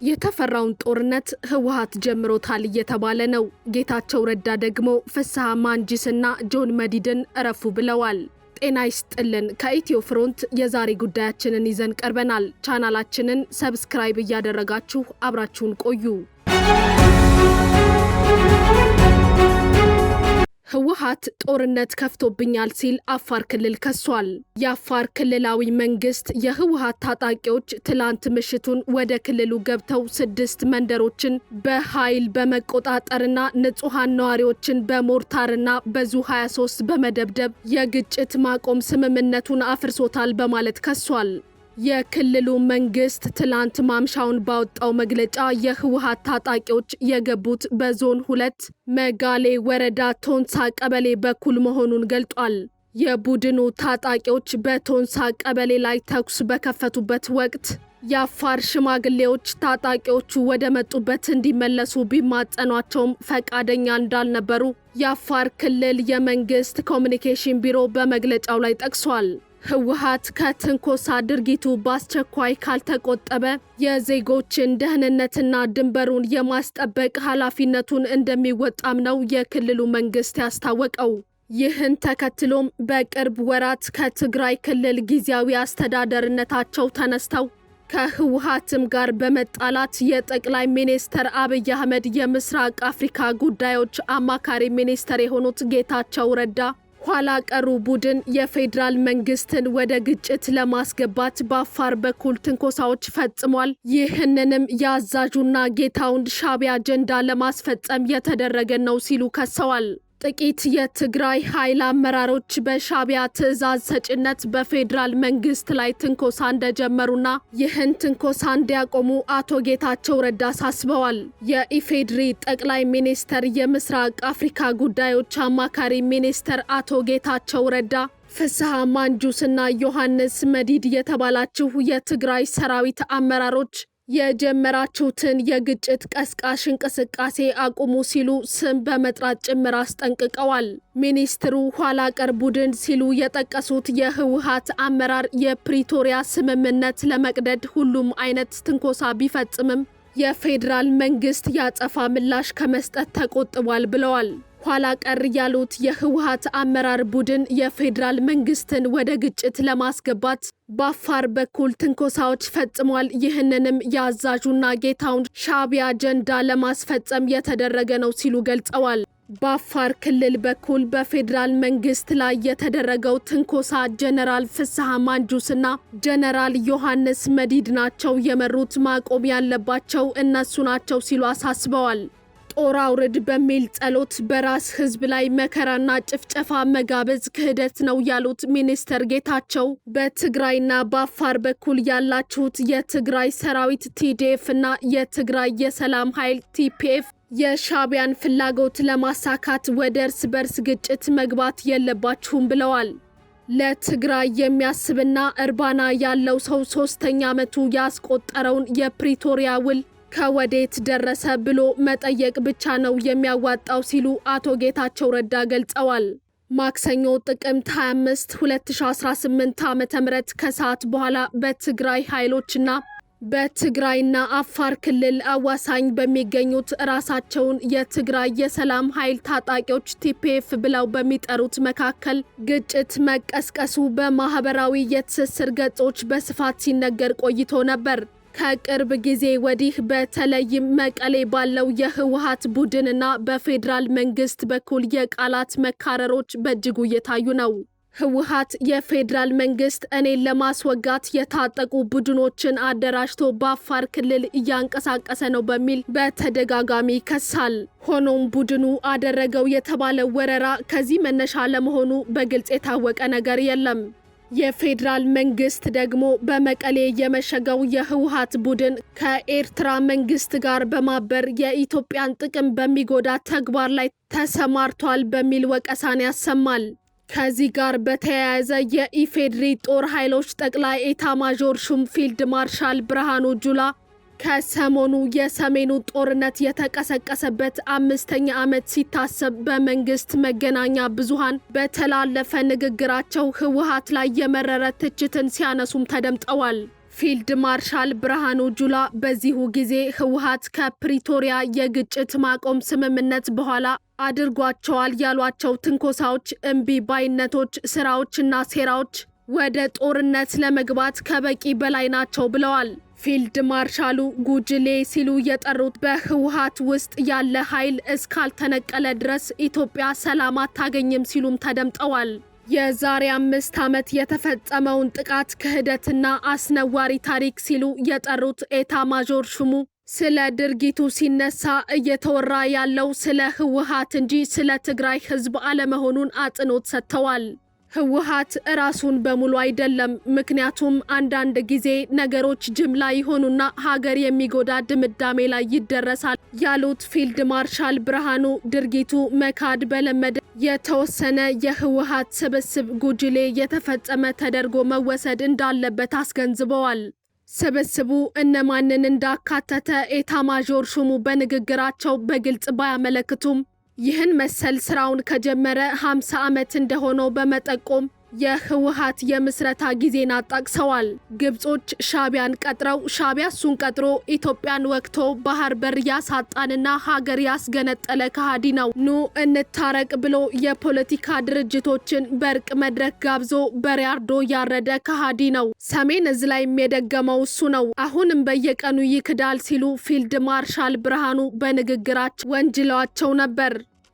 የተፈራውን ጦርነት ህወሓት ጀምሮታል እየተባለ ነው። ጌታቸው ረዳ ደግሞ ፍስሐ ማንጂስና ጆን መዲድን እረፉ ብለዋል። ጤና ይስጥልን። ከኢትዮ ፍሮንት የዛሬ ጉዳያችንን ይዘን ቀርበናል። ቻናላችንን ሰብስክራይብ እያደረጋችሁ አብራችሁን ቆዩ። ህወሓት ጦርነት ከፍቶብኛል ሲል አፋር ክልል ከሷል። የአፋር ክልላዊ መንግስት የህወሓት ታጣቂዎች ትላንት ምሽቱን ወደ ክልሉ ገብተው 6 መንደሮችን በኃይል በመቆጣጠርና ንጹሃን ነዋሪዎችን በሞርታርና በዙ 23 በመደብደብ የግጭት ማቆም ስምምነቱን አፍርሶታል በማለት ከሷል። የክልሉ መንግስት ትላንት ማምሻውን ባወጣው መግለጫ የህወሓት ታጣቂዎች የገቡት በዞን 2 መጋሌ ወረዳ ቶንሳ ቀበሌ በኩል መሆኑን ገልጧል። የቡድኑ ታጣቂዎች በቶንሳ ቀበሌ ላይ ተኩስ በከፈቱበት ወቅት የአፋር ሽማግሌዎች ታጣቂዎቹ ወደ መጡበት እንዲመለሱ ቢማጸኗቸውም ፈቃደኛ እንዳልነበሩ የአፋር ክልል የመንግስት ኮሚኒኬሽን ቢሮ በመግለጫው ላይ ጠቅሷል። ህወሓት ከትንኮሳ ድርጊቱ በአስቸኳይ ካልተቆጠበ የዜጎችን ደህንነትና ድንበሩን የማስጠበቅ ኃላፊነቱን እንደሚወጣም ነው የክልሉ መንግስት ያስታወቀው። ይህን ተከትሎም በቅርብ ወራት ከትግራይ ክልል ጊዜያዊ አስተዳደርነታቸው ተነስተው ከህወሓትም ጋር በመጣላት የጠቅላይ ሚኒስትር አብይ አህመድ የምስራቅ አፍሪካ ጉዳዮች አማካሪ ሚኒስትር የሆኑት ጌታቸው ረዳ ኋላ ቀሩ ቡድን የፌዴራል መንግስትን ወደ ግጭት ለማስገባት በአፋር በኩል ትንኮሳዎች ፈጽሟል። ይህንንም የአዛዡና ጌታውን ሻዕቢያ አጀንዳ ለማስፈጸም የተደረገ ነው ሲሉ ከሰዋል። ጥቂት የትግራይ ኃይል አመራሮች በሻዕቢያ ትዕዛዝ ሰጭነት በፌዴራል መንግስት ላይ ትንኮሳ እንደጀመሩና ይህን ትንኮሳ እንዲያቆሙ አቶ ጌታቸው ረዳ አሳስበዋል። የኢፌድሪ ጠቅላይ ሚኒስትር የምስራቅ አፍሪካ ጉዳዮች አማካሪ ሚኒስትር አቶ ጌታቸው ረዳ ፍስሐ ማንጁስና ዮሐንስ መዲድ የተባላችሁ የትግራይ ሰራዊት አመራሮች የጀመራችሁትን የግጭት ቀስቃሽ እንቅስቃሴ አቁሙ ሲሉ ስም በመጥራት ጭምር አስጠንቅቀዋል። ሚኒስትሩ ኋላ ቀር ቡድን ሲሉ የጠቀሱት የህወሓት አመራር የፕሪቶሪያ ስምምነት ለመቅደድ ሁሉም አይነት ትንኮሳ ቢፈጽምም የፌዴራል መንግስት ያጸፋ ምላሽ ከመስጠት ተቆጥቧል ብለዋል። ኋላ ቀር ያሉት የህወሓት አመራር ቡድን የፌዴራል መንግስትን ወደ ግጭት ለማስገባት በአፋር በኩል ትንኮሳዎች ፈጽሟል። ይህንንም የአዛዡና ጌታውን ሻዕቢያ አጀንዳ ለማስፈጸም የተደረገ ነው ሲሉ ገልጸዋል። በአፋር ክልል በኩል በፌዴራል መንግስት ላይ የተደረገው ትንኮሳ ጀነራል ፍስሐ ማንጁስና ጀነራል ዮሐንስ መዲድ ናቸው የመሩት፣ ማቆም ያለባቸው እነሱ ናቸው ሲሉ አሳስበዋል። ጦር አውርድ በሚል ጸሎት በራስ ህዝብ ላይ መከራና ጭፍጨፋ መጋበዝ ክህደት ነው ያሉት ሚኒስትር ጌታቸው በትግራይና በአፋር በኩል ያላችሁት የትግራይ ሰራዊት ቲዲኤፍ እና የትግራይ የሰላም ኃይል ቲፒኤፍ የሻዕቢያን ፍላጎት ለማሳካት ወደ እርስ በርስ ግጭት መግባት የለባችሁም ብለዋል። ለትግራይ የሚያስብና እርባና ያለው ሰው 3ኛ ዓመቱ ያስቆጠረውን የፕሪቶሪያ ውል ከወዴት ደረሰ ብሎ መጠየቅ ብቻ ነው የሚያዋጣው ሲሉ አቶ ጌታቸው ረዳ ገልጸዋል። ማክሰኞ ጥቅምት 25 2018 ዓ.ም ከሰዓት በኋላ በትግራይ ኃይሎችና በትግራይና አፋር ክልል አዋሳኝ በሚገኙት ራሳቸውን የትግራይ የሰላም ኃይል ታጣቂዎች ቲፒኤፍ ብለው በሚጠሩት መካከል ግጭት መቀስቀሱ በማህበራዊ የትስስር ገጾች በስፋት ሲነገር ቆይቶ ነበር። ከቅርብ ጊዜ ወዲህ በተለይም መቀሌ ባለው የህወሓት ቡድንና በፌዴራል መንግስት በኩል የቃላት መካረሮች በእጅጉ እየታዩ ነው። ህወሓት የፌዴራል መንግስት እኔን ለማስወጋት የታጠቁ ቡድኖችን አደራጅቶ በአፋር ክልል እያንቀሳቀሰ ነው በሚል በተደጋጋሚ ይከሳል። ሆኖም ቡድኑ አደረገው የተባለው ወረራ ከዚህ መነሻ ለመሆኑ በግልጽ የታወቀ ነገር የለም። የፌዴራል መንግስት ደግሞ በመቀሌ የመሸገው የህወሓት ቡድን ከኤርትራ መንግስት ጋር በማበር የኢትዮጵያን ጥቅም በሚጎዳ ተግባር ላይ ተሰማርቷል በሚል ወቀሳን ያሰማል። ከዚህ ጋር በተያያዘ የኢፌድሪ ጦር ኃይሎች ጠቅላይ ኤታማዦር ሹም ፊልድ ማርሻል ብርሃኑ ጁላ ከሰሞኑ የሰሜኑ ጦርነት የተቀሰቀሰበት 5ኛ ዓመት ሲታሰብ በመንግስት መገናኛ ብዙሃን በተላለፈ ንግግራቸው ህወሓት ላይ የመረረ ትችትን ሲያነሱም ተደምጠዋል። ፊልድ ማርሻል ብርሃኑ ጁላ በዚሁ ጊዜ ህወሓት ከፕሪቶሪያ የግጭት ማቆም ስምምነት በኋላ አድርጓቸዋል ያሏቸው ትንኮሳዎች፣ እምቢ ባይነቶች፣ ስራዎችና ሴራዎች ወደ ጦርነት ለመግባት ከበቂ በላይ ናቸው ብለዋል። ፊልድ ማርሻሉ ጉጅሌ ሲሉ የጠሩት በህወሓት ውስጥ ያለ ኃይል እስካልተነቀለ ድረስ ኢትዮጵያ ሰላም አታገኝም ሲሉም ተደምጠዋል። የዛሬ 5 ዓመት የተፈጸመውን ጥቃት ክህደትና አስነዋሪ ታሪክ ሲሉ የጠሩት ኤታ ማዦር ሹሙ ስለ ድርጊቱ ሲነሳ እየተወራ ያለው ስለ ህወሓት እንጂ ስለ ትግራይ ህዝብ አለመሆኑን አጽንኦት ሰጥተዋል። ህወሓት ራሱን በሙሉ አይደለም፣ ምክንያቱም አንዳንድ ጊዜ ነገሮች ጅምላ ይሆኑና ሀገር የሚጎዳ ድምዳሜ ላይ ይደረሳል ያሉት ፊልድ ማርሻል ብርሃኑ ድርጊቱ መካድ በለመደ የተወሰነ የህወሓት ስብስብ ጉጅሌ የተፈጸመ ተደርጎ መወሰድ እንዳለበት አስገንዝበዋል። ስብስቡ እነማንን እንዳካተተ ኤታ ማዦር ሹሙ በንግግራቸው በግልጽ ባያመለክቱም ይህን መሰል ስራውን ከጀመረ 50 ዓመት እንደሆነው በመጠቆም የህወሓት የምስረታ ጊዜን አጣቅሰዋል። ግብጾች ሻቢያን ቀጥረው ሻቢያ እሱን ቀጥሮ ኢትዮጵያን ወክቶ ባህር በር ያሳጣንና ሀገር ያስገነጠለ ከሃዲ ነው፣ ኑ እንታረቅ ብሎ የፖለቲካ ድርጅቶችን በእርቅ መድረክ ጋብዞ በሬ አርዶ ያረደ ከሃዲ ነው። ሰሜን እዝ ላይም የደገመው እሱ ነው። አሁንም በየቀኑ ይክዳል ሲሉ ፊልድ ማርሻል ብርሃኑ በንግግራቸው ወንጅለዋቸው ነበር።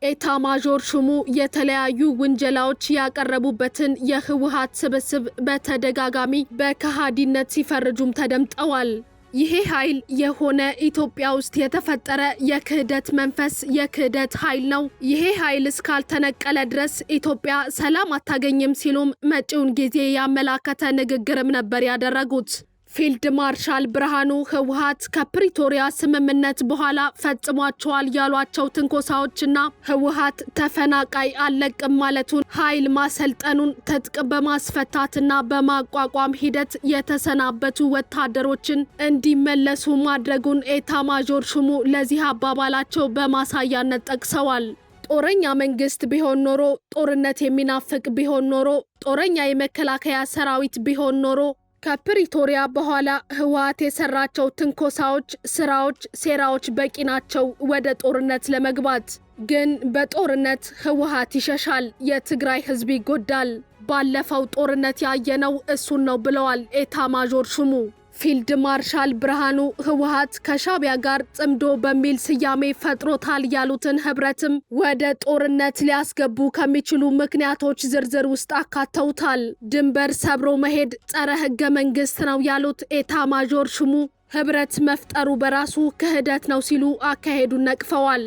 ኤታ ማዦር ሹሙ የተለያዩ ውንጀላዎች ያቀረቡበትን የህወሓት ስብስብ በተደጋጋሚ በከሃዲነት ሲፈርጁም ተደምጠዋል። ይሄ ኃይል የሆነ ኢትዮጵያ ውስጥ የተፈጠረ የክህደት መንፈስ የክህደት ኃይል ነው። ይሄ ኃይል እስካልተነቀለ ድረስ ኢትዮጵያ ሰላም አታገኝም ሲሉም መጪውን ጊዜ ያመላከተ ንግግርም ነበር ያደረጉት። ፊልድ ማርሻል ብርሃኑ ህወሓት ከፕሪቶሪያ ስምምነት በኋላ ፈጽሟቸዋል ያሏቸው ትንኮሳዎችና ህወሓት ተፈናቃይ አለቅም ማለቱን፣ ኃይል ማሰልጠኑን፣ ትጥቅ በማስፈታትና በማቋቋም ሂደት የተሰናበቱ ወታደሮችን እንዲመለሱ ማድረጉን ኤታ ማዦር ሹሙ ለዚህ አባባላቸው በማሳያነት ጠቅሰዋል። ጦረኛ መንግስት ቢሆን ኖሮ፣ ጦርነት የሚናፍቅ ቢሆን ኖሮ፣ ጦረኛ የመከላከያ ሰራዊት ቢሆን ኖሮ ከፕሪቶሪያ በኋላ ህወሓት የሰራቸው ትንኮሳዎች፣ ስራዎች፣ ሴራዎች በቂ ናቸው ወደ ጦርነት ለመግባት። ግን በጦርነት ህወሓት ይሸሻል፣ የትግራይ ህዝብ ይጎዳል። ባለፈው ጦርነት ያየነው እሱን ነው ብለዋል ኤታ ማዦር ሹሙ። ፊልድ ማርሻል ብርሃኑ ህወሓት ከሻቢያ ጋር ጽምዶ በሚል ስያሜ ፈጥሮታል ያሉትን ህብረትም ወደ ጦርነት ሊያስገቡ ከሚችሉ ምክንያቶች ዝርዝር ውስጥ አካተውታል። ድንበር ሰብሮ መሄድ ጸረ ህገ መንግስት ነው ያሉት ኤታ ማዦር ሹሙ ህብረት መፍጠሩ በራሱ ክህደት ነው ሲሉ አካሄዱን ነቅፈዋል።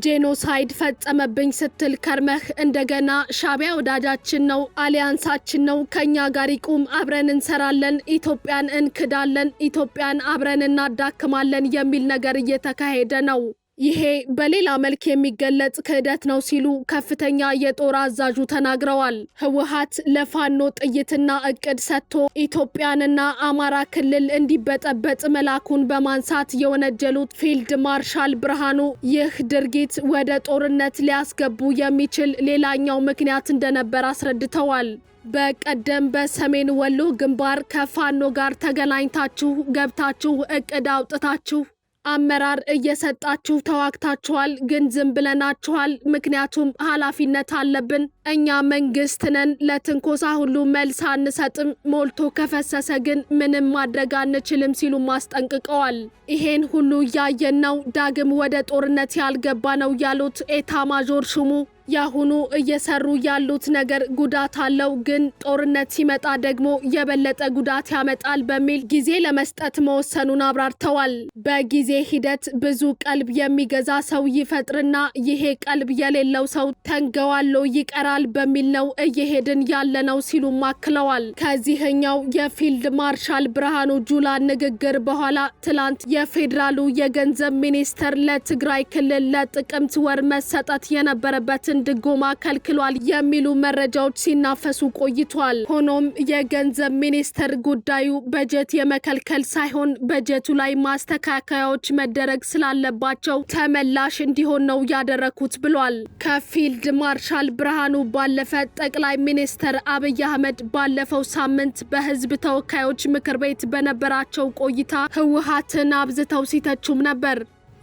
ጄኖሳይድ ፈጸመብኝ ስትል ከርመህ እንደገና ሻቢያ ወዳጃችን ነው፣ አሊያንሳችን ነው፣ ከኛ ጋር ይቁም፣ አብረን እንሰራለን፣ ኢትዮጵያን እንክዳለን፣ ኢትዮጵያን አብረን እናዳክማለን የሚል ነገር እየተካሄደ ነው። ይሄ በሌላ መልክ የሚገለጽ ክህደት ነው ሲሉ ከፍተኛ የጦር አዛዡ ተናግረዋል። ህወሓት ለፋኖ ጥይትና እቅድ ሰጥቶ ኢትዮጵያንና አማራ ክልል እንዲበጠበጥ መላኩን በማንሳት የወነጀሉት ፊልድ ማርሻል ብርሃኑ ይህ ድርጊት ወደ ጦርነት ሊያስገቡ የሚችል ሌላኛው ምክንያት እንደነበር አስረድተዋል። በቀደም በሰሜን ወሎ ግንባር ከፋኖ ጋር ተገናኝታችሁ ገብታችሁ እቅድ አውጥታችሁ አመራር እየሰጣችሁ ተዋግታችኋል፣ ግን ዝም ብለናችኋል። ምክንያቱም ኃላፊነት አለብን። እኛ መንግስት ነን። ለትንኮሳ ሁሉ መልስ አንሰጥም። ሞልቶ ከፈሰሰ ግን ምንም ማድረግ አንችልም ሲሉ ማስጠንቅቀዋል። ይሄን ሁሉ እያየን ነው ዳግም ወደ ጦርነት ያልገባ ነው ያሉት ኤታ ማዦር ሹሙ ያሁኑ እየሰሩ ያሉት ነገር ጉዳት አለው፣ ግን ጦርነት ሲመጣ ደግሞ የበለጠ ጉዳት ያመጣል በሚል ጊዜ ለመስጠት መወሰኑን አብራርተዋል። በጊዜ ሂደት ብዙ ቀልብ የሚገዛ ሰው ይፈጥርና ይሄ ቀልብ የሌለው ሰው ተንገዋሎ ይቀራል በሚል ነው እየሄድን ያለነው ሲሉ ማክለዋል። ከዚህኛው የፊልድ ማርሻል ብርሃኑ ጁላ ንግግር በኋላ ትላንት የፌዴራሉ የገንዘብ ሚኒስተር ለትግራይ ክልል ለጥቅምት ወር መሰጠት የነበረበትን ድጎማ ከልክሏል የሚሉ መረጃዎች ሲናፈሱ ቆይቷል። ሆኖም የገንዘብ ሚኒስቴር ጉዳዩ በጀት የመከልከል ሳይሆን በጀቱ ላይ ማስተካከያዎች መደረግ ስላለባቸው ተመላሽ እንዲሆን ነው ያደረኩት ብሏል። ከፊልድ ማርሻል ብርሃኑ ባለፈ ጠቅላይ ሚኒስትር አብይ አህመድ ባለፈው ሳምንት በህዝብ ተወካዮች ምክር ቤት በነበራቸው ቆይታ ህወሓትን አብዝተው ሲተቹም ነበር።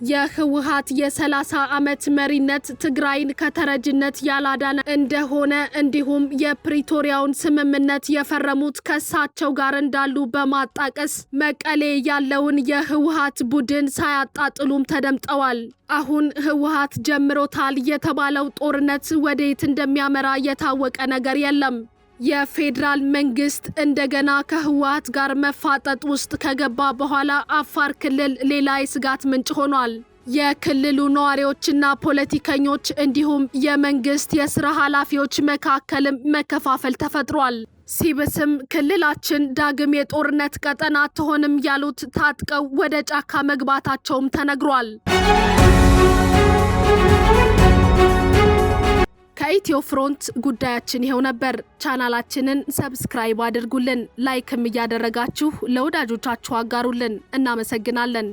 የህወሓት የ30 ዓመት መሪነት ትግራይን ከተረጅነት ያላዳነ እንደሆነ እንዲሁም የፕሪቶሪያውን ስምምነት የፈረሙት ከሳቸው ጋር እንዳሉ በማጣቀስ መቀሌ ያለውን የህወሓት ቡድን ሳያጣጥሉም ተደምጠዋል። አሁን ህወሓት ጀምሮታል የተባለው ጦርነት ወዴት እንደሚያመራ የታወቀ ነገር የለም። የፌዴራል መንግስት እንደገና ከህወሓት ጋር መፋጠጥ ውስጥ ከገባ በኋላ አፋር ክልል ሌላ የስጋት ምንጭ ሆኗል። የክልሉ ነዋሪዎችና ፖለቲከኞች እንዲሁም የመንግስት የስራ ኃላፊዎች መካከልም መከፋፈል ተፈጥሯል። ሲብስም ክልላችን ዳግም የጦርነት ቀጠና አትሆንም ያሉት ታጥቀው ወደ ጫካ መግባታቸውም ተነግሯል። ከኢትዮ ፍሮንት ጉዳያችን ይሄው ነበር። ቻናላችንን ሰብስክራይብ አድርጉልን፣ ላይክም እያደረጋችሁ ለወዳጆቻችሁ አጋሩልን። እናመሰግናለን።